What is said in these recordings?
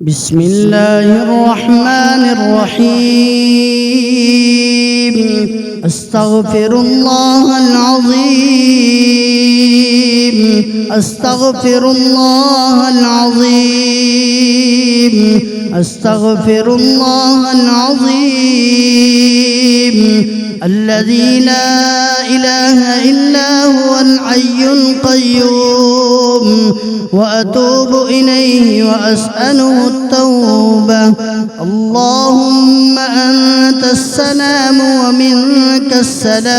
بسم الله الرحمن الرحيم. أستغفر الله العظيم، أستغفر الله العظيم، أستغفر الله العظيم الذي لا إله إلا هو الحي القيوم، وأتوب إليه وأسأله التوبة. اللهم أنت السلام ومنك السلام،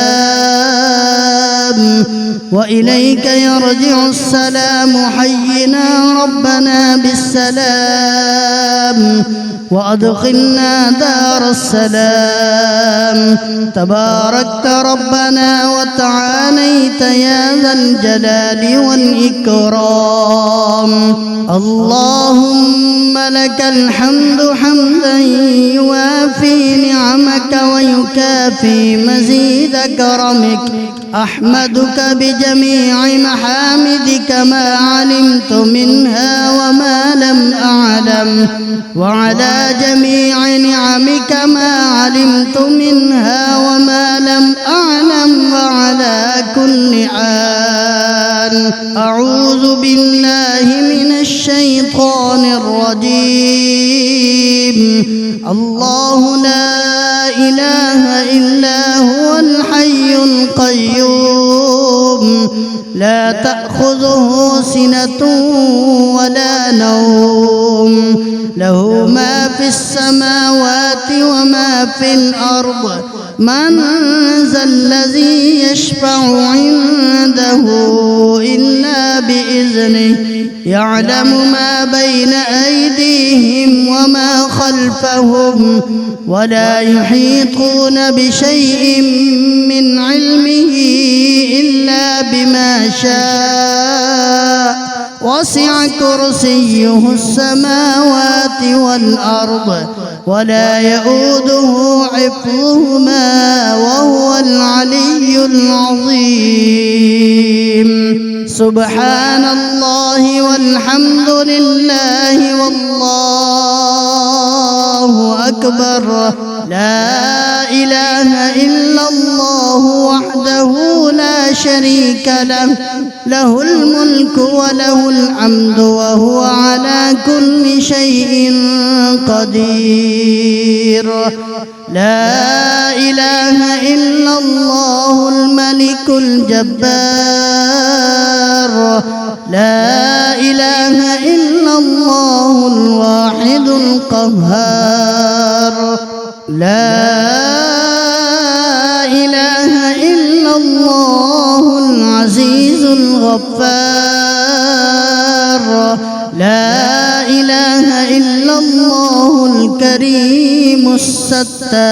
وإليك يرجع السلام. حينا ربنا بالسلام وأدخلنا دار السلام. تباركت ربنا وتعاليت يا ذا الجلال والإكرام. اللهم لك الحمد حمدا يوافي نعمك ويكافي مزيد كرمك. أحمدك بجميع محامدك ما علمت منها وما لم أعلم، وعلى جميع نعمك ما علمت منها وما لم أعلم، وعلى كل حال. أعوذ بالله من الشيطان الرجيم. الله لا إله إلا هو الحي القيوم، لا تأخذه سنة ولا نوم، له ما في السماوات وما في الأرض. من ذا الذي يشفع عنده إلا بإذنه؟ يعلم ما بين أيديهم وما خلفهم، ولا يحيطون بشيء من علمه إلا بما شاء. وسع كرسيه السماوات والأرض ولا يؤوده حفظهما وهو العلي العظيم. سبحان الله والحمد لله والله أكبر. لا إله إلا الله وحده لا شريك له، له الملك وله الحمد وهو على كل شيء قدير. لا إله إلا الله الملك الجبار. لا إله إلا الله الواحد القهار. لا إله إلا الله العزيز الغفار. لا إله إلا الله الكريم الستار.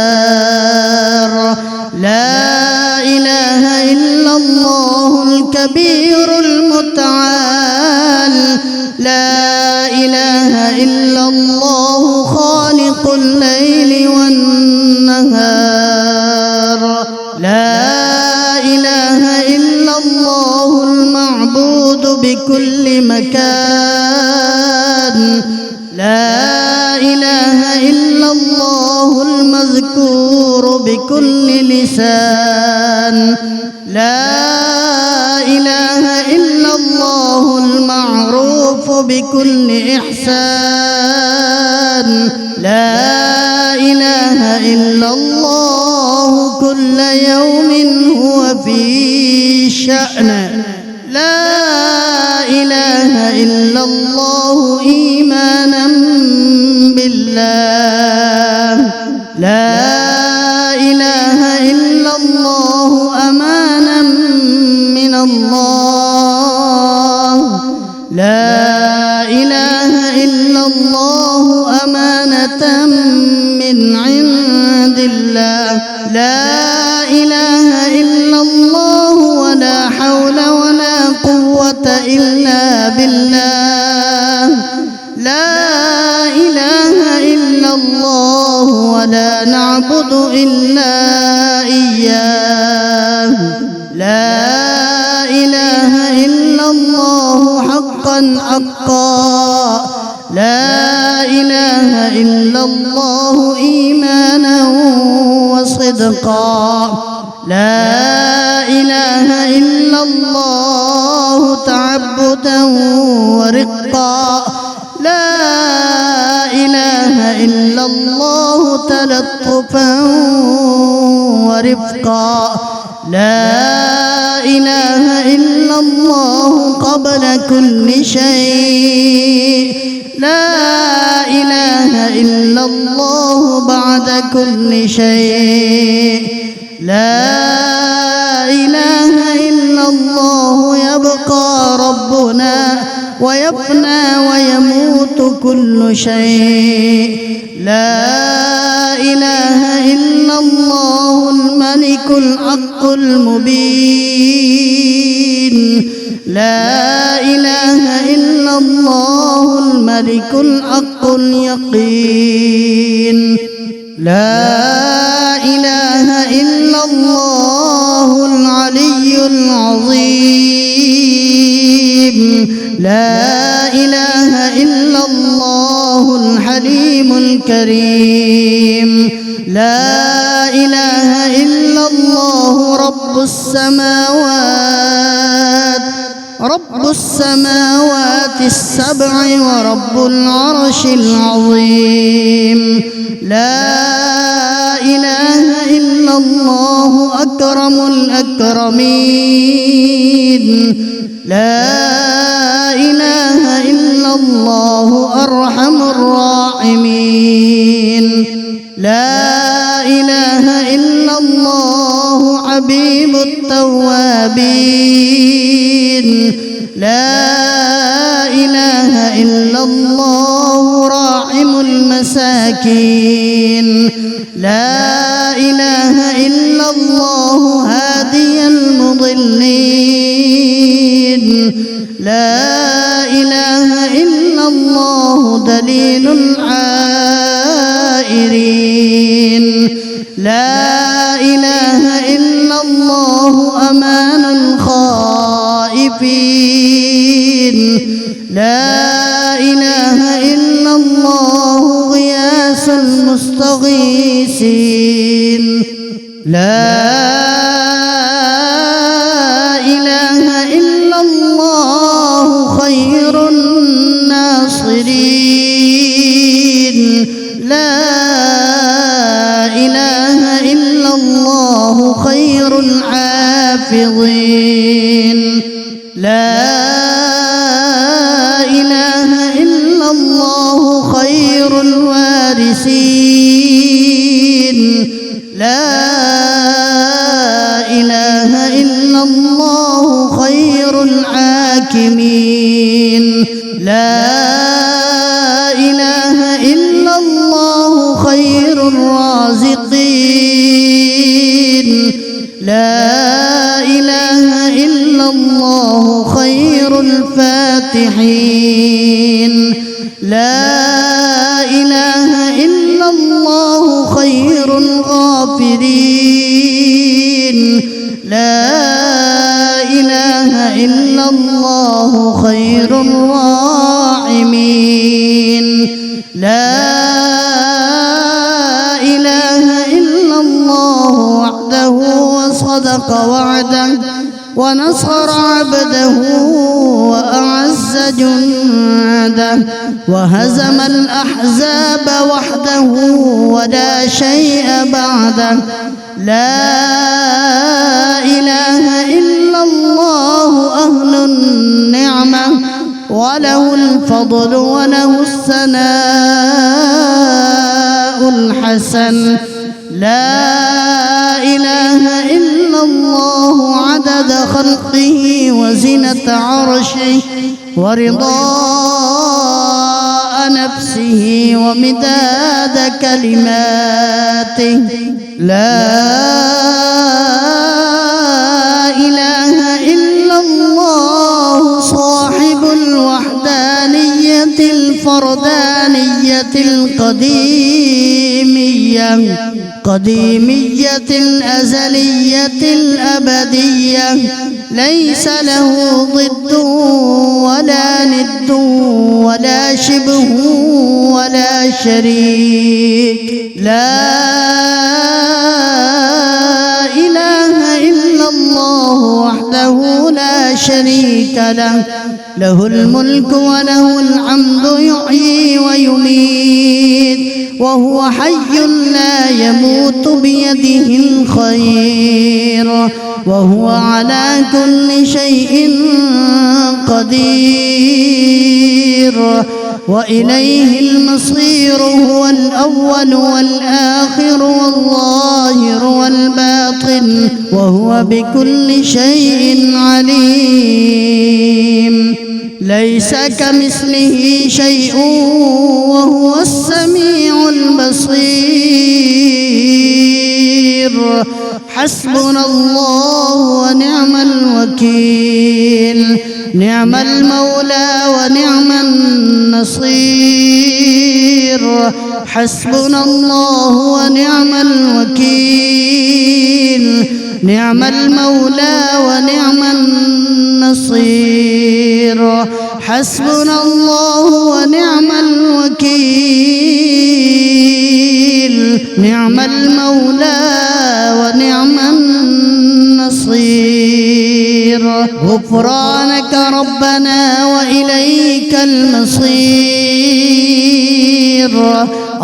لا إله إلا الله الكبير المتعال. لا إله إلا الله خالق الليل والنهار. لا إله إلا الله المعبود بكل مكان. لا إله إلا الله المذكور بكل لسان. لا إله إلا الله المعروف بكل إحسان. لا إله إلا الله كل يوم هو في شأن. لا إله إلا الله إيمانا بالله. لا إله إلا الله أمانا من الله. لا إله إلا الله أمانة من عند الله. لا إله إلا الله ولا حول ولا قوة إلا بالله. لا إله إلا الله ولا نعبد إلا إياه. لا إله إلا الله حقا حقا. لا إله إله إلا الله إيمانا وصدقا لا إله إلا الله تعبدا ورقا لا إله إلا الله تلطفا ورفقا لا إله إلا الله قبل كل شيء لا إله إلا الله بعد كل شيء لا إله إلا الله يبقى ربنا ويفنى ويموت كل شيء لا إله إلا الله الملك الحق المبين لا إله إلا الله الملك الحق اليقين لا إله إلا الله العلي العظيم لا إله إلا الله الحليم الكريم لا إله إلا الله رب السماوات السبع ورب العرش العظيم لا إله إلا الله أكرم الأكرمين لا إله إلا الله أرحم الراحمين لا إله إلا الله حبيب التوابين لا إله إلا الله راحم المساكين لا إله إلا الله هادي المضلين لا إله إلا الله دليل العائرين لا إله إلا الله أمان الخائفين لا إله إلا الله غياث المستغيثين لا إله إلا الله خير الناصرين لا إله إلا الله خير الحافظين لا إله إلا الله خير الوارثين لا إله إلا الله خير الحاكمين لا إله إلا الله خير الرازقين لا إله إلا الله خير الفاتحين لا إله إلا الله خير الغافرين لا إله إلا الله خير الراحمين لا إله إلا الله وحده وصدق وعده ونصر عبده وأعز جنده وهزم الأحزاب وحده ولا شيء بعده لا إله إلا الله أهل النعمة وله الفضل وله الثناء الحسن لا إله إلا الله عدد خلقه وزنة عرشه ورضاء نفسه ومداد كلماته لا إله إلا الله صاحب الوحدانية الفردانية القديمية قديمية الأزلية الأبدية ليس له ضد ولا ند ولا شبه ولا شريك. لا إله إلا الله وحده لا شريك له، له الملك وله الحمد يحيي ويميت وهو حي لا يموت بيده الخير وهو على كل شيء قدير وإليه المصير. هو الأول والآخر والظاهر والباطن وهو بكل شيء عليم. ليس كمثله شيء وهو السميع البصير. حسبنا الله ونعم الوكيل، نعم المولى ونعم النصير. حسبنا الله ونعم الوكيل، نعم المولى ونعم النصير. حسبنا الله ونعم الوكيل، نعم المولى ونعم النصير. غفرانك ربنا وإليك المصير.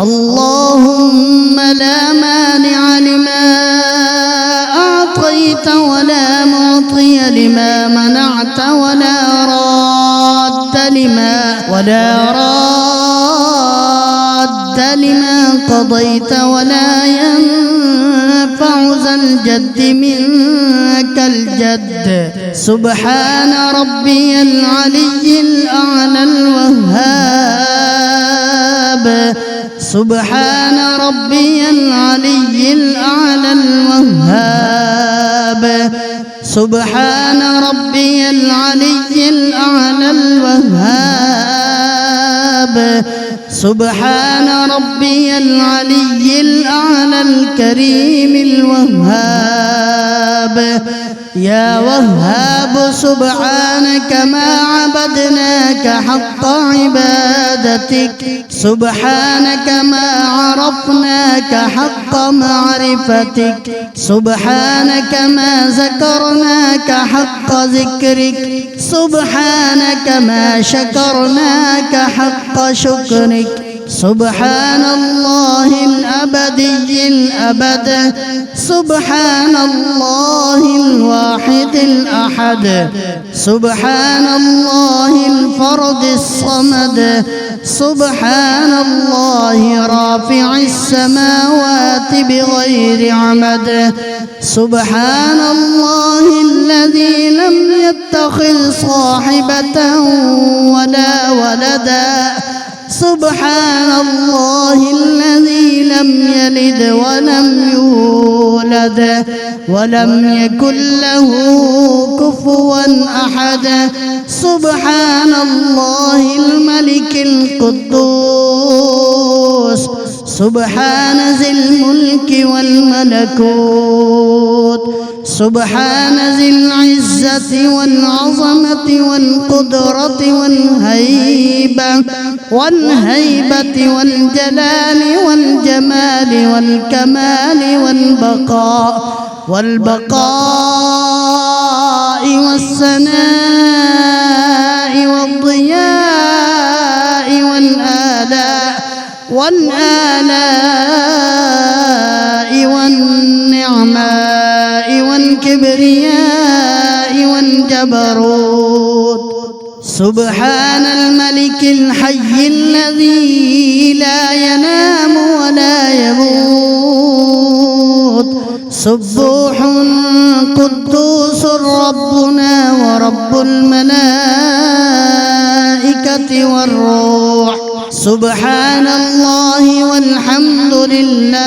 اللهم لا مانع لما أعطيت ولا معطي لما منعت ولا راد لما قضيت ولا ينفع ذا الجد منك الجد. سبحان ربي العلي الأعلى الوهاب، سبحان ربي العلي الأعلى الوهاب، سبحان ربي العلي الأعلى الوهاب، سبحان ربي العلي الأعلى الكريم الوهاب. يا وهاب سبحانك ما عبدناك حق عبادتك، سبحانك ما عرفناك حق معرفتك، سبحانك ما ذكرناك حق ذكرك، سبحانك ما شكرناك حق شكرك. سبحان الله الأبدي الأبد، سبحان الله الواحد الأحد، سبحان الله الفرد الصمد، سبحان الله رافع السماوات بغير عمد، سبحان الله الذي لم يتخذ صاحبة ولا ولدا، سبحان الله الذي لم يلد ولم يولد ولم يكن له كفوا أحد. سبحان الله الملك القدوس، سبحان ذي الملك والملكوت، سبحان ذي العزة والعظمة والقدرة والهيبة والجلال والجمال والكمال والبقاء والثناء والضياء والآلاء والنعماء والكبرياء والجبروت. سبحان الملك الحي الذي لا ينام ولا يموت، سبوح قدوس ربنا ورب الملائكة والروح. سبحان الله والحمد لله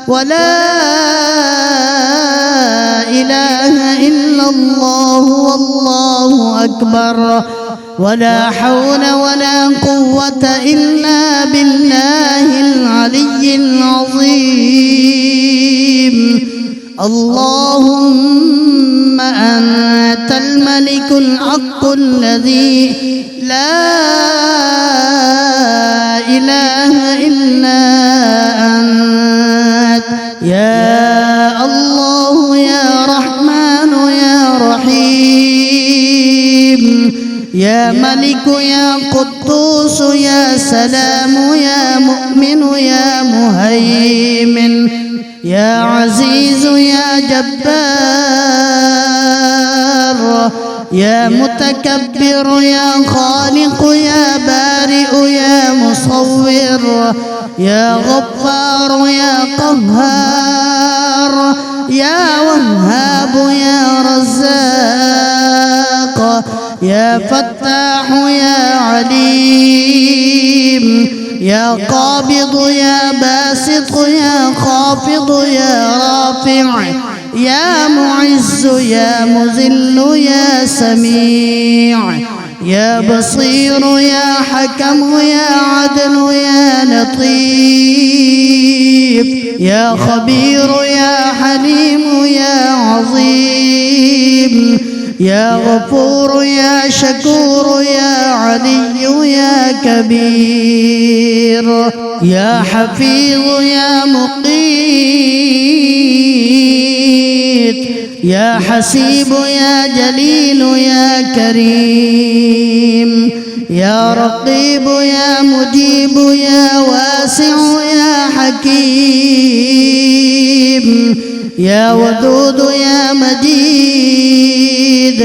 ولا إله إلا الله والله أكبر ولا حول ولا قوة إلا بالله العلي العظيم. اللهم أنت الملك الحق الذي لا إله إلا أنت، يا الله يا رحمن يا رحيم، يا ملك يا قدوس يا سلام يا مؤمن يا مهيمن، يا عزيز يا جبار، يا متكبر يا خالق يا بارئ يا مصور، يا غفار يا قهار، يا وهاب يا رزاق، يا فتاح يا عليم، يا قابض يا باسط يا خافض يا رافع، يا معز يا مذل يا سميع، يا بصير يا حكم يا عدل يا لطيف، يا خبير يا حليم يا عظيم، يا غفور يا شكور يا علي يا كبير، يا حفيظ يا مقيت، يا حسيب يا جليل يا كريم، يا رقيب يا مجيب يا واسع يا حكيم، يا ودود يا مجيد،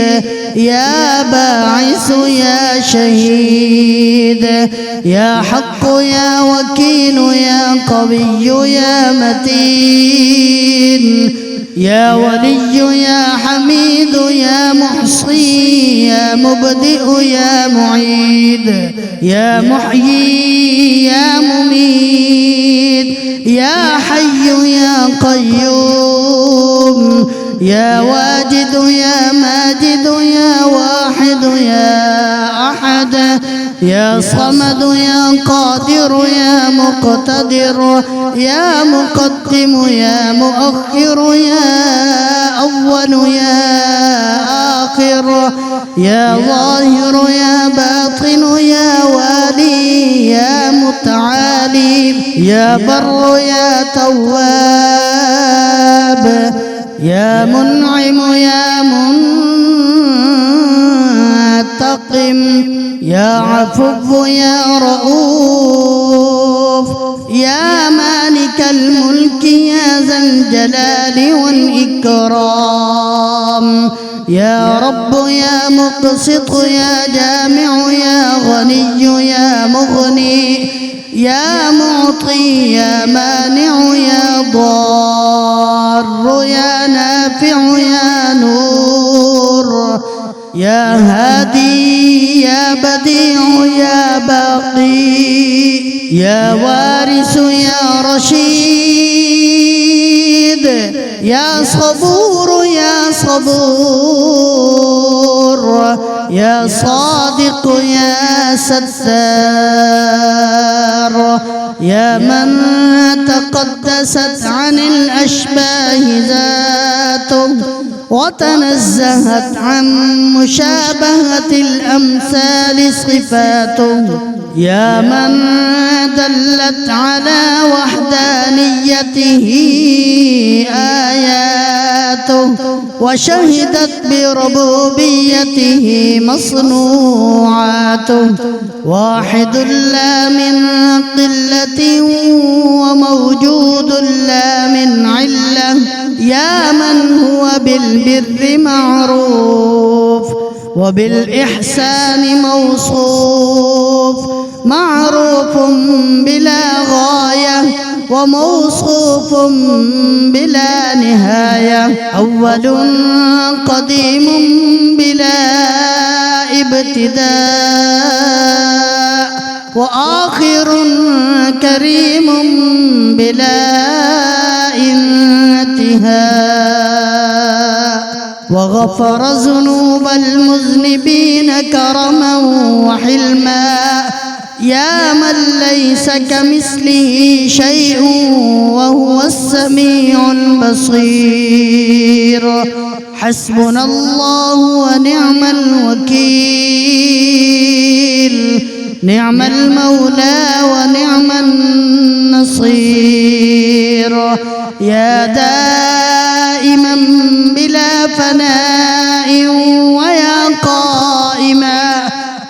يا باعث يا شهيد، يا حق يا وكيل يا قوي يا متين، يا ولي يا حميد يا محصي يا مبدئ يا معيد، يا محيي يا مميت، يا حي يا قيوم، يا واجد يا ماجد يا واحد يا أحد، يا صمد يا قادر يا مقتدر، يا مقدم يا مؤخر يا أول يا آخر، يا ظاهر يا باطن يا والي يا متعالي، يا بر يا تواب، يا منعم يا منتقم، يا عفو يا رؤوف، يا مالك الملك يا ذا الجلال والإكرام، يا رب يا مقسط يا جامع يا غني يا مغني، يا معطي يا مانع يا ضار يا نافع يا نور، يا هادي يا بديع يا باقي، يا وارث يا رشيد، يا صبور يا صبور، يا صادق يا ستار، يا من تقدست عن الأشباه ذاته وتنزهت عن مشابهة الأمثال صفاته، يا من دلت على وحدانيته آياته وشهدت بربوبيته مصنوعاته، واحد لا من قلة وموجود لا من علة، يا من هو بالبر معروف وبالإحسان موصوف، معروف بلا غاية وموصوف بلا نهاية، أول قديم بلا ابتداء، وآخر كريم بلا انتهاء. وغفر ذنوب المذنبين كرما وحلما، يا من ليس كمثله شيء وهو السميع البصير. حسبنا الله ونعم الوكيل، نعم المولى ونعم النصير. يا دائما بلا فناء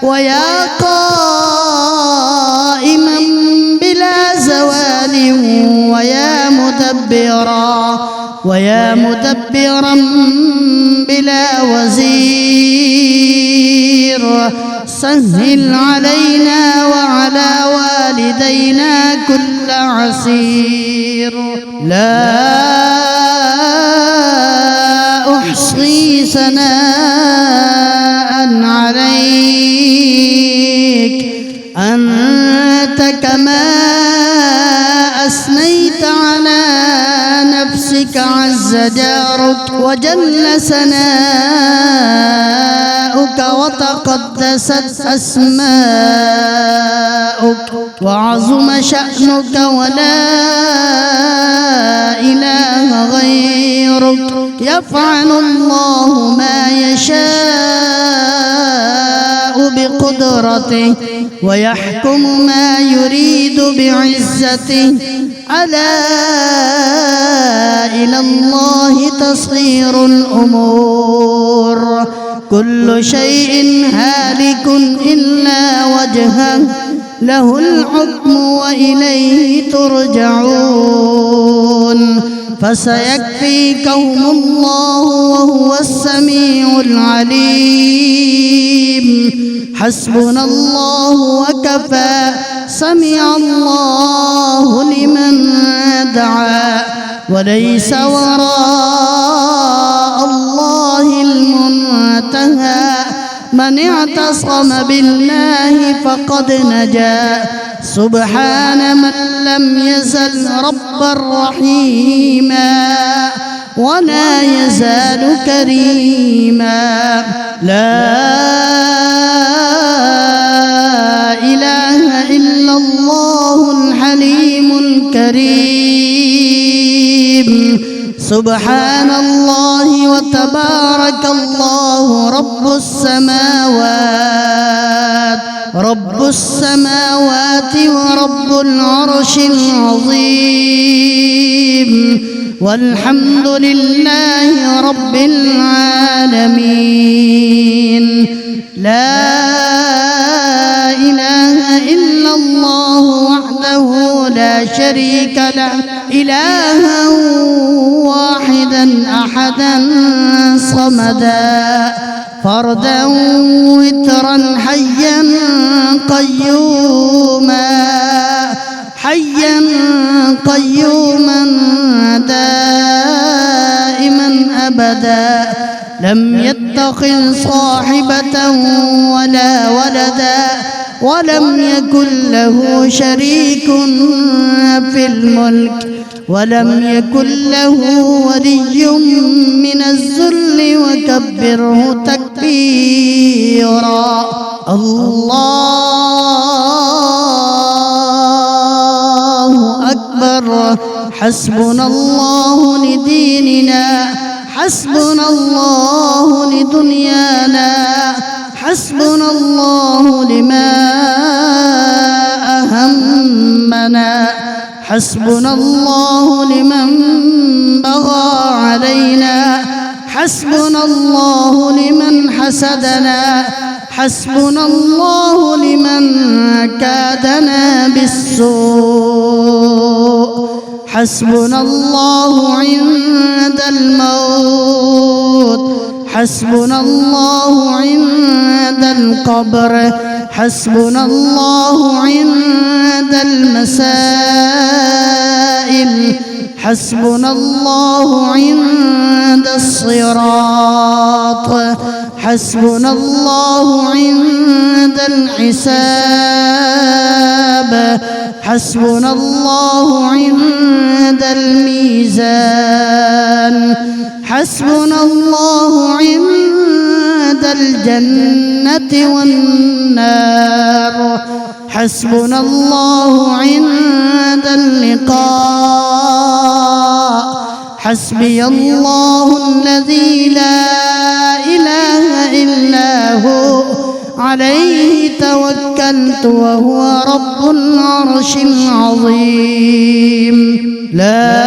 ويا قائما بلا زوال، ويا مدبرا بلا وزير. سهل علينا وعلى والدينا كل عسير. لا أحصي ثناء عليك، أنت كما أثنيت على نفسك عز جارك وجل ثناؤك وتقدست أسماؤك وعظم شأنك ولا إله غيرك. يفعل الله ما يشاء بقدرته ويحكم ما يريد بعزته. ألا إلى الله تصير الأمور، كل شيء هالك إلا وجهه، له الحكم وإليه ترجعون. فسيكفيكهم الله وهو السميع العليم. حسبنا الله وكفى، سمع الله لمن دعا، وليس وراء الله المنتهى. من اعتصم بالله فقد نجا، سبحان من لم يزل ربا رحيما ولا يزال كريما. لا إله إلا الله الحليم الكريم. سبحان الله وتبارك الله رب السماوات ورب العرش العظيم. والحمد لله رب العالمين. لا إله إلا الله وحده لا شريك له، إلها واحدا أحدا صمدا، فردا وترا حيا قيوما دائما أبدا. لم يتخذ صاحبة ولا ولدا، ولم يكن له شريك في الملك، ولم يكن له ولي من الذل، وكبره تكبيرا. الله أكبر. حسبنا الله لديننا، حسبنا الله لدنيانا، حسبنا الله لما أهمنا، حسبنا الله لمن بغى علينا، حسبنا الله لمن حسدنا، حسبنا الله لمن كادنا بالسوء، حسبنا الله عند الموت، حسبنا الله عند القبر، حسبنا الله عند المسائل، حسبنا الله عند الصراط، حسبنا الله عند الحساب، حسبنا الله عند الميزان، حسبنا الله عند الجنة والنار حسبنا الله عند اللقاء حسبي الله الذي لا إله إلا هو عليه توكلت وهو رب العرش العظيم لا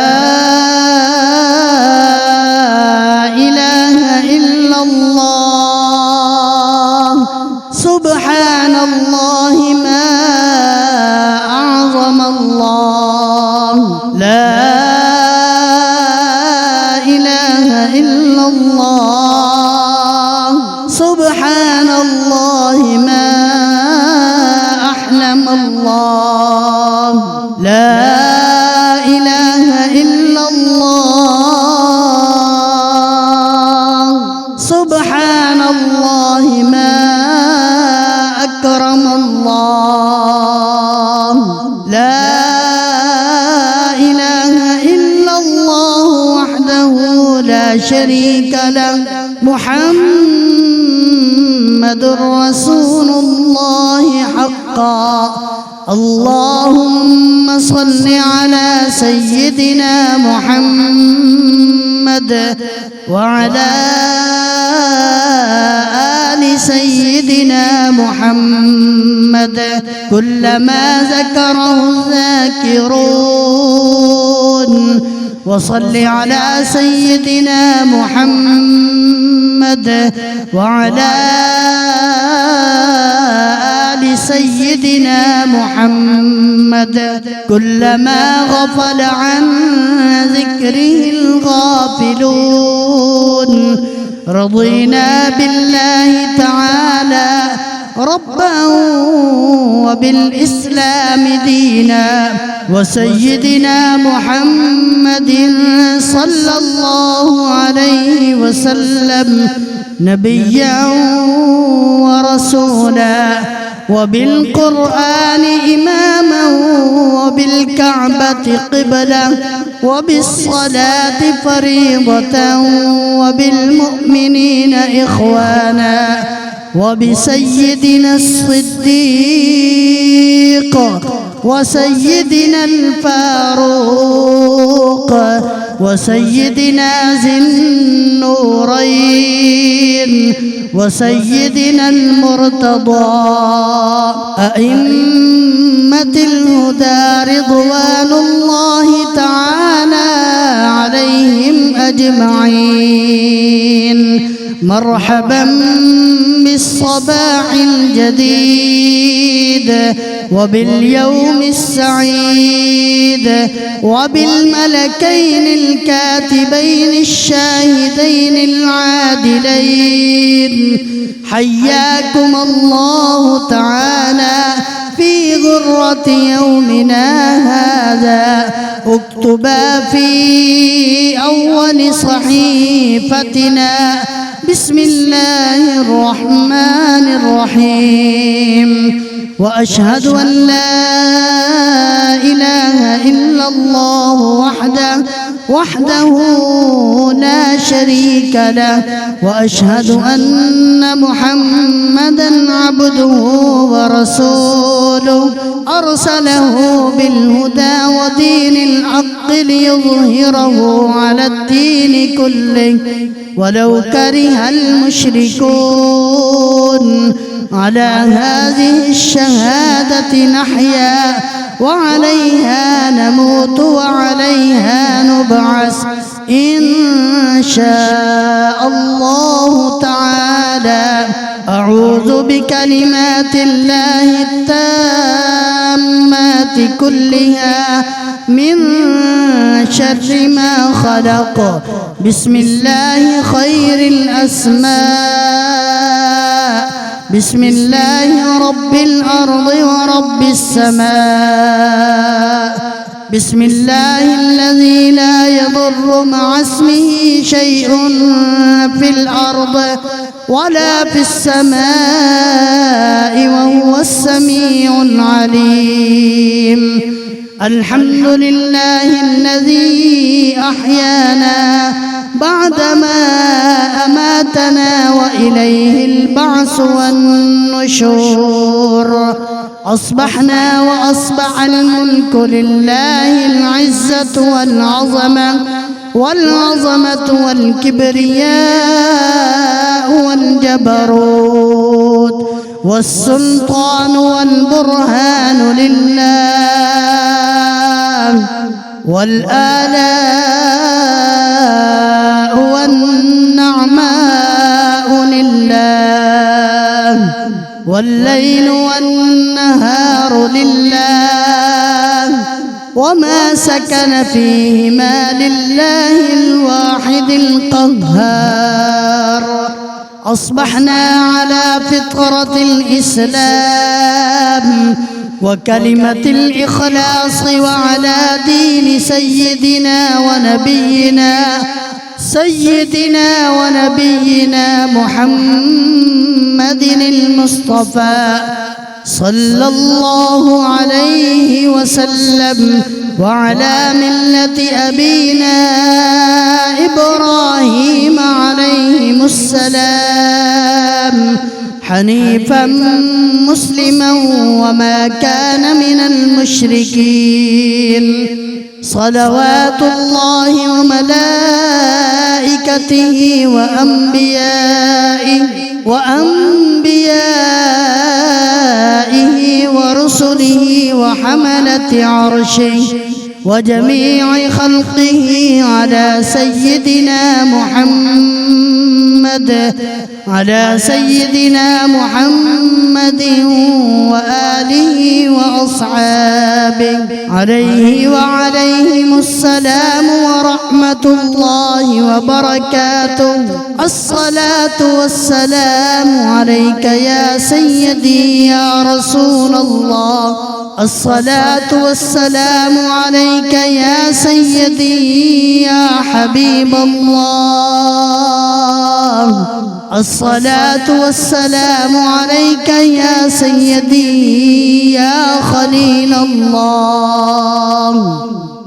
إله إلا الله سبحان الله ما أعظم الله لا إله إلا الله سبحان الله ما أحلم الله لا إله إلا الله سبحان الله ما أكرم الله لا إله إلا الله وحده لا شريك له محمد رسول الله حقا اللهم صل على سيدنا محمد وعلى آل سيدنا محمد كلما ذكره الذاكرون وصل على سيدنا محمد وعلى آل سيدنا محمد كلما غفل عن ذكره الغافلون رضينا بالله تعالى ربا وبالإسلام دينا وسيدنا محمد صلى الله عليه وسلم نبيا ورسولا وبالقرآن إماما وبالكعبة قبلة وبالصلاة فريضة وبالمؤمنين إخوانا وبسيدنا الصديق وسيدنا الفاروق وسيدنا ذي النورين وسيدنا المرتضى أئمة الهدى رضوان الله تعالى عليهم أجمعين مرحبا بالصباح الجديد وباليوم السعيد وبالملكين الكاتبين الشاهدين العادلين حياكم الله تعالى في غرة يومنا هذا اكتبا في أول صحيفتنا بسم الله الرحمن الرحيم وأشهد أن لا إله إلا الله وحده لا شريك له وأشهد أن محمدا عبده ورسوله أرسله بالهدى ودين الحق ليظهره على الدين كله ولو كره المشركون على هذه الشهادة نحيا وعليها نموت وعليها نبعث إن شاء الله تعالى أعوذ بكلمات الله التامات كلها من شر ما خلق بسم الله خير الأسماء بسم الله رب الأرض ورب السماء بسم الله الذي لا يضر مع اسمه شيء في الأرض ولا في السماء وهو السميع العليم الحمد لله الذي أحيانا بعدما أماتنا وإليه البعث والنشور. أصبحنا وأصبح الملك لله العزة والعظمة والكبرياء والجبروت والسلطان والبرهان لله، والآلاء والنعماء لله، والليل والنهار لله، وما سكن فيهما لله الواحد القهار. أصبحنا على فطرة الإسلام وكلمة الإخلاص، وعلى دين سيدنا ونبينا محمد المصطفى صلى الله عليه وسلم، وعلى ملة أبينا إبراهيم عليهم السلام، حنيفا مسلما وما كان من المشركين. صلوات الله وملائكته وأنبيائه ورسله وحملة عرشه وجميع خلقه على سيدنا محمد وآله وأصحابه عليه وعليهم السلام ورحمة الله وبركاته. الصلاة والسلام عليك يا سيدي يا رسول الله، الصلاة والسلام عليك يا سيدي يا حبيب الله، الصلاة والسلام عليك يا سيدي يا خليل الله،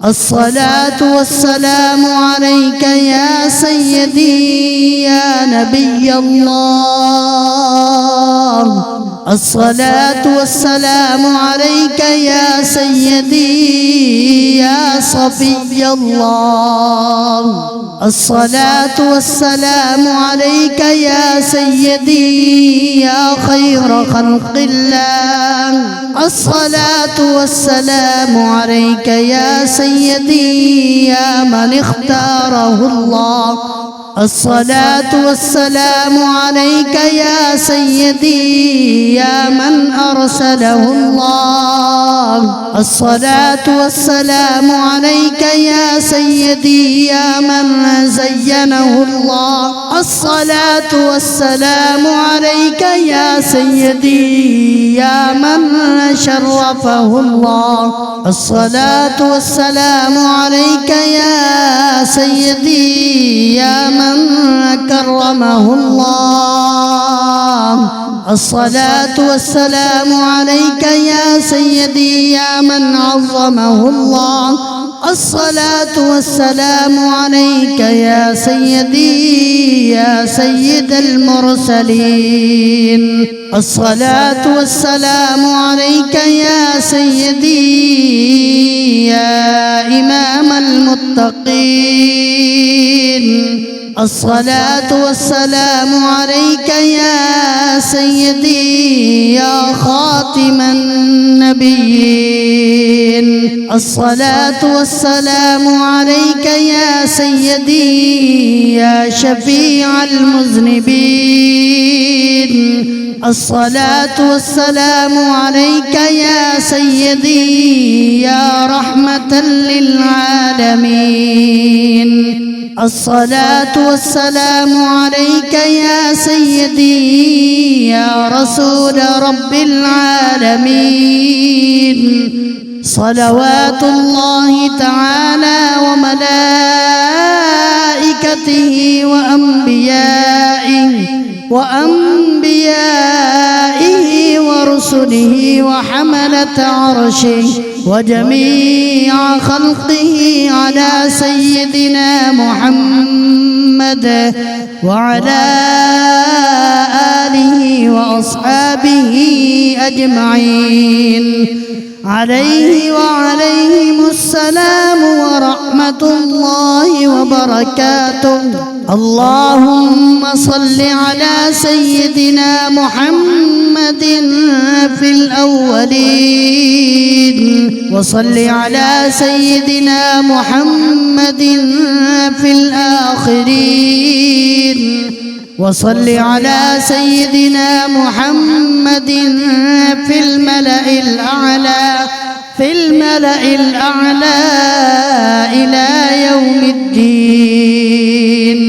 الصلاة والسلام عليك يا سيدي يا نبي الله، الصلاة والسلام عليك يا سيدي يا صفي الله، الصلاة والسلام عليك يا سيدي يا خير خلق الله، الصلاة والسلام عليك يا سيدي يا من اختاره الله، الصلاة والسلام عليك يا سيدي يا من أرسله الله، الصلاة والسلام عليك يا سيدي يا من زينه الله، الصلاة والسلام عليك يا سيدي يا من شرفه الله، الصلاة والسلام عليك يا سيدي يا من كرمه الله، الصلاة والسلام عليك يا سيدي يا من عظمه الله، الصلاة والسلام عليك يا سيدي يا سيد المرسلين، الصلاة والسلام عليك يا سيدي يا إمام المتقين، الصلاة والسلام عليك يا سيدي يا خاتم النبيين، الصلاة والسلام عليك يا سيدي يا شفيع المذنبين، الصلاة والسلام عليك يا سيدي يا رحمة للعالمين، الصلاة والسلام عليك يا سيدي يا رسول رب العالمين، صلوات الله تعالى وملائكته وأنبيائه ورسله وحملة عرشه وجميع خلقه على سيدنا محمد محمد وعلى آله وأصحابه أجمعين عليه وعليهم السلام ورحمة الله وبركاته. اللهم صل على سيدنا محمد في الأولين وصل على سيدنا محمد في الآخرين وصل على سيدنا محمد في الملأ الأعلى إلى يوم الدين.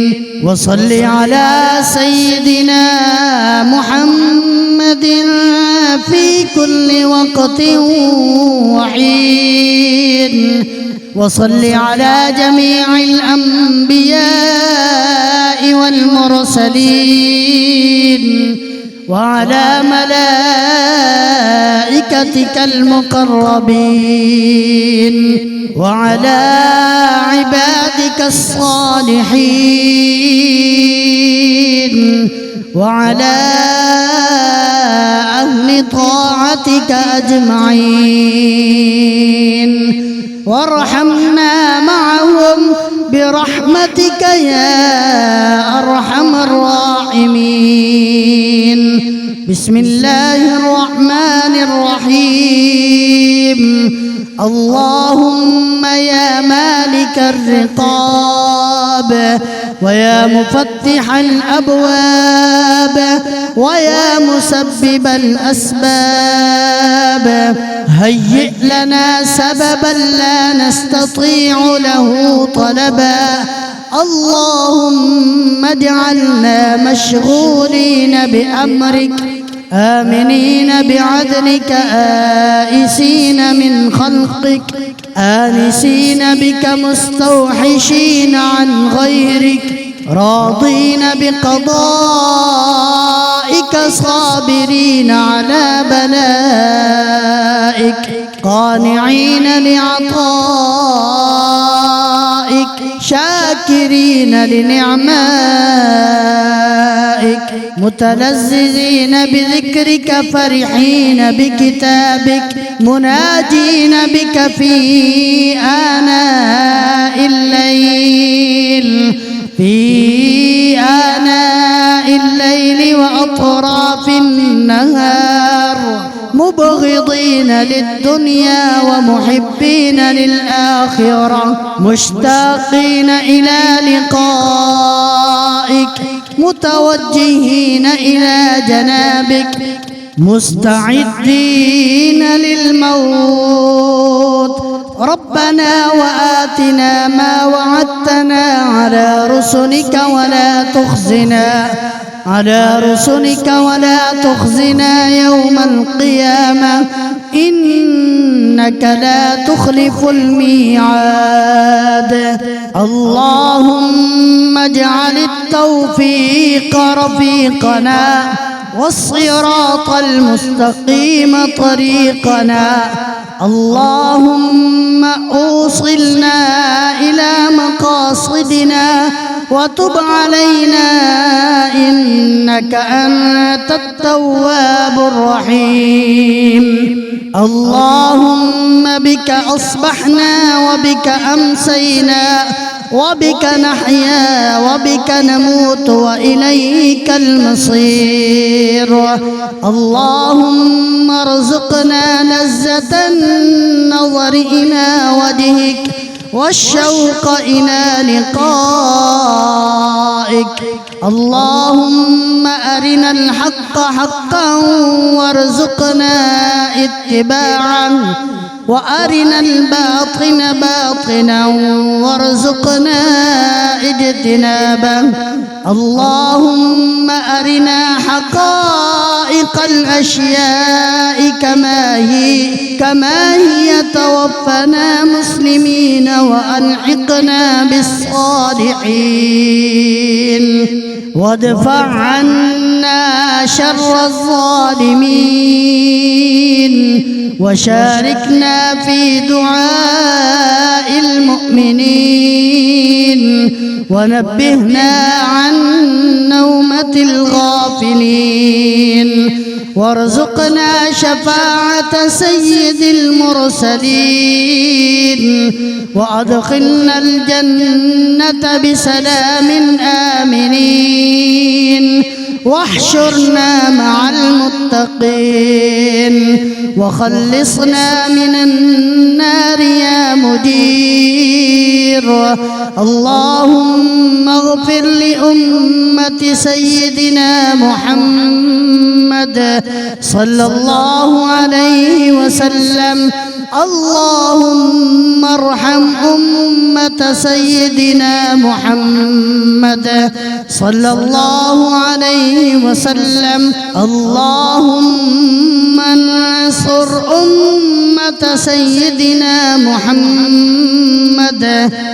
وصل على سيدنا محمد في كل وقت وحين. وصل على جميع الأنبياء والمرسلين وعلى ملائكتك المقربين وعلى عبادك الصالحين وعلى أهل طاعتك أجمعين، وارحمنا معهم برحمتك يا أرحم الراحمين. بسم الله الرحمن الرحيم. اللهم يا مالك الرقاب ويا مفتح الأبواب ويا مسبب الأسباب، هيئ لنا سببا لا نستطيع له طلبا. اللهم اجعلنا مشغولين بأمرك آمنين بعدلك آئسين من خلقك آنسين بك مستوحشين عن غيرك راضين بقضائك صابرين على بلائك قانعين لعطائك شاكرين لنعمائك متلذذين بذكرك فرحين بكتابك مناجين بك في آناء الليل وأطراف النهار، مبغضين للدنيا ومحبين للآخرة، مشتاقين إلى لقائك متوجهين إلى جنابك، مستعدين للموت. ربنا وآتنا ما وعدتنا على رسلك ولا تخزنا يوم القيامة إنك لا تخلف الميعاد. اللهم اجعل التوفيق رفيقنا والصراط المستقيم طريقنا. اللهم أوصلنا إلى مقاصدنا وتب علينا إنك أنت التواب الرحيم. اللهم بك أصبحنا وبك أمسينا وبك نحيا وبك نموت وإليك المصير. اللهم ارزقنا لذة النظر إلى وجهك والشوق إلى لقائك. اللهم أرنا الحق حقا وارزقنا اتباعه وأرنا الباطل باطلا وارزقنا اجتنابه. اللهم أرنا حقائق الأشياء كما هي توفنا مسلمين وألحقنا بالصالحين وادفع عنا شر الظالمين وشاركنا في دعاء المؤمنين ونبهنا عن نومة الغافلين، وارزقنا شفاعة سيد المرسلين، وأدخلنا الجنة بسلام آمنين، واحشرنا مع المتقين، وخلصنا من النار يا مجير. اللهم اغفر لأمة سيدنا محمد صلى الله عليه وسلم. اللهم ارحم أمة سيدنا محمد صلى الله عليه وسلم. اللهم انصر أمة سيدنا محمد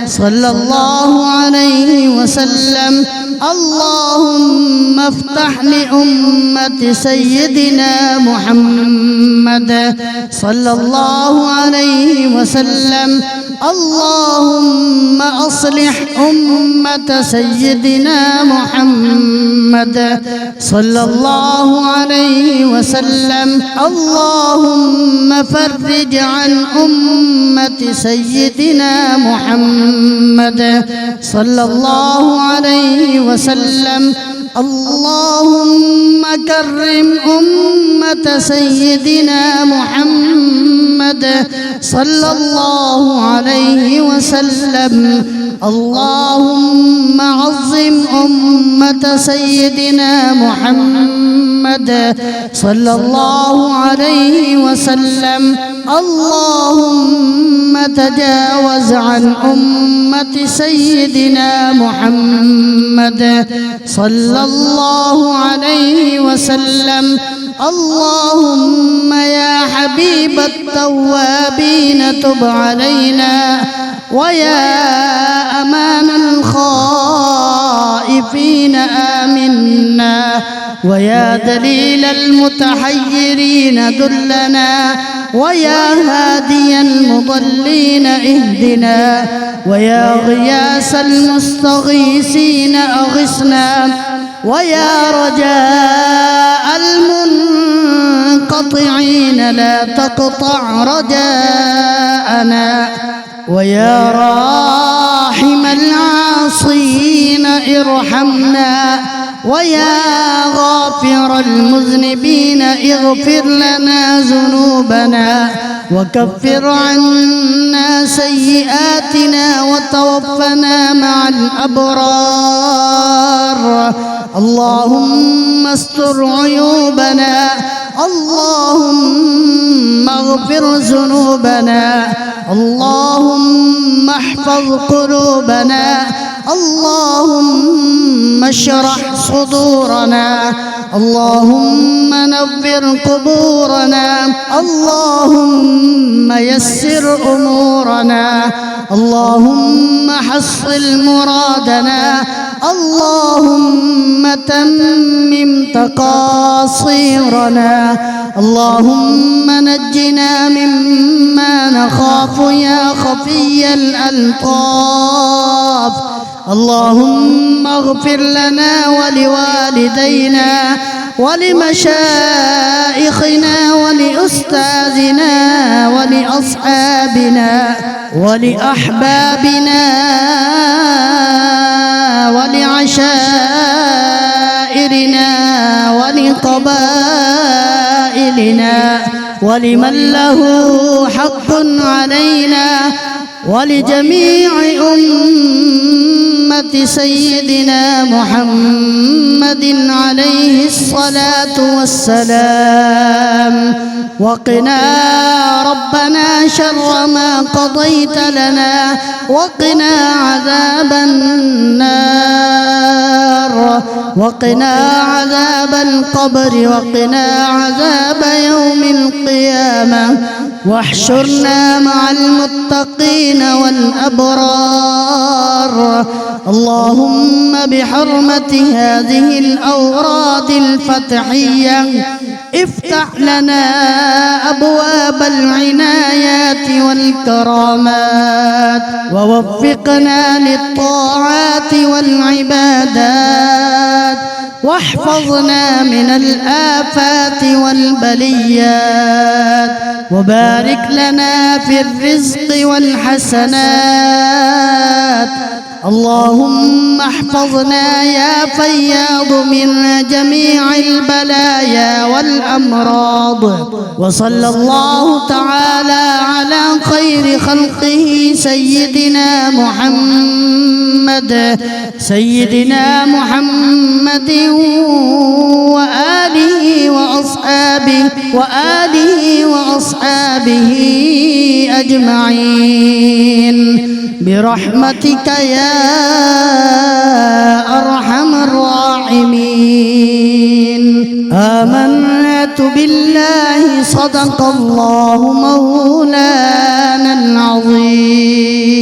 صلى الله عليه وسلم. اللهم افتح لأمة سيدنا محمد صلى الله عليه وسلم. اللهم أصلح أمة سيدنا محمد صلى الله عليه وسلم. اللهم فرج عن أمة سيدنا محمد صلى الله عليه وسلم. اللهم كرم أمة سيدنا محمد صلى الله عليه وسلم. اللهم عظم أمة سيدنا محمد صلى الله عليه وسلم. اللهم تجاوز عن أمة سيدنا محمد صلى الله عليه وسلم. اللهم يا حبيب التوابين تب علينا، ويا أمان الخائفين آمنا، ويا دليل المتحيرين دلنا، ويا هادي المضلين اهدنا، ويا غياث المستغيثين أغثنا، ويا رجاء المنقطعين لا تقطع رجاءنا، ويا راحم العاصين ارحمنا، ويا غافر المذنبين اغفر لنا ذنوبنا، وكفر عنا سيئاتنا، وتوفنا مع الأبرار. اللهم استر عيوبنا، اللهم اغفر ذنوبنا، اللهم احفظ قلوبنا، اللهم اشرح صدورنا، اللهم نور قبورنا، اللهم يسر أمورنا، اللهم حصل مرادنا، اللهم تمم تقاصيرنا، اللهم نجنا مما نخاف يا خفي الألطاف. اللهم اغفر لنا ولوالدينا ولمشائخنا ولأستاذنا ولأصحابنا ولأحبابنا ولعشائرنا ولقبائلنا ولمن له حق علينا ولجميع أمة سيدنا محمد عليه الصلاة والسلام. وقنا ربنا شر ما قضيت لنا، وقنا عذاب النار، وقنا عذاب القبر، وقنا عذاب يوم القيامة، واحشرنا مع المتقين والأبرار. اللهم بحرمة هذه الأوراد الفتحية افتح لنا أبواب العنايات والكرامات، ووفقنا للطاعات والعبادات، واحفظنا من الآفات والبليات، وبارك لنا في الرزق والحسنات. اللهم احفظنا يا فياض من جميع البلايا والأمراض. وصلى الله تعالى على خير خلقه سيدنا محمد وآله وأصحابه أجمعين برحمتك يا أرحم الراحمين. آمنت بالله صدق الله مولانا العظيم.